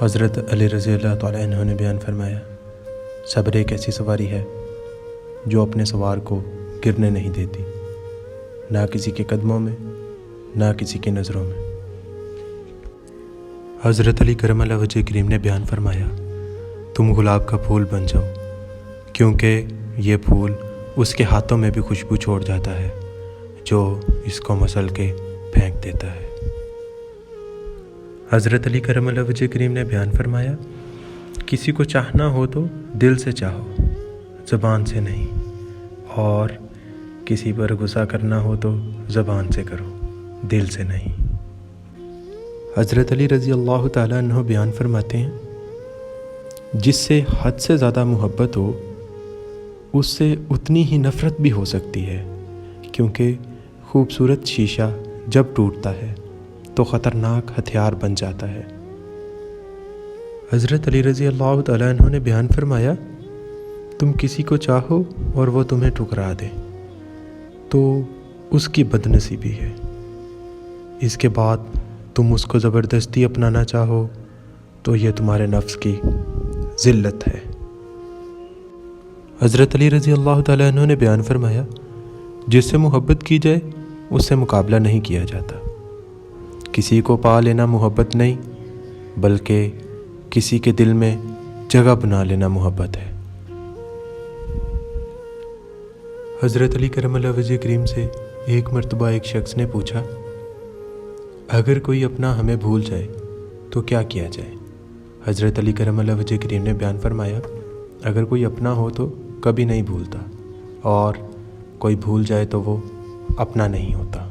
حضرت علی رضی اللہ تعالیٰ عنہ نے بیان فرمایا، صبر ایک ایسی سواری ہے جو اپنے سوار کو گرنے نہیں دیتی، نہ کسی کے قدموں میں نہ کسی کی نظروں میں۔ حضرت علی کرم اللہ وجہ کریم نے بیان فرمایا، تم گلاب کا پھول بن جاؤ، کیونکہ یہ پھول اس کے ہاتھوں میں بھی خوشبو چھوڑ جاتا ہے جو اس کو مسل کے پھینک دیتا ہے۔ حضرت علی کرم اللہ وجہ کریم نے بیان فرمایا، کسی کو چاہنا ہو تو دل سے چاہو، زبان سے نہیں، اور کسی پر غصہ کرنا ہو تو زبان سے کرو، دل سے نہیں۔ حضرت علی رضی اللہ تعالیٰ عنہ بیان فرماتے ہیں، جس سے حد سے زیادہ محبت ہو اس سے اتنی ہی نفرت بھی ہو سکتی ہے، کیونکہ خوبصورت شیشہ جب ٹوٹتا ہے تو خطرناک ہتھیار بن جاتا ہے۔ حضرت علی رضی اللہ تعالیٰ عنہ نے بیان فرمایا، تم کسی کو چاہو اور وہ تمہیں ٹھکرا دے تو اس کی بدنصیبی ہے، اس کے بعد تم اس کو زبردستی اپنانا چاہو تو یہ تمہارے نفس کی ذلت ہے۔ حضرت علی رضی اللہ تعالیٰ عنہ نے بیان فرمایا، جس سے محبت کی جائے اس سے مقابلہ نہیں کیا جاتا۔ کسی کو پا لینا محبت نہیں، بلکہ کسی کے دل میں جگہ بنا لینا محبت ہے۔ حضرت علی کرم اللہ وجہ کریم سے ایک مرتبہ ایک شخص نے پوچھا، اگر کوئی اپنا ہمیں بھول جائے تو کیا کیا جائے؟ حضرت علی کرم اللہ وجہ کریم نے بیان فرمایا، اگر کوئی اپنا ہو تو کبھی نہیں بھولتا، اور کوئی بھول جائے تو وہ اپنا نہیں ہوتا۔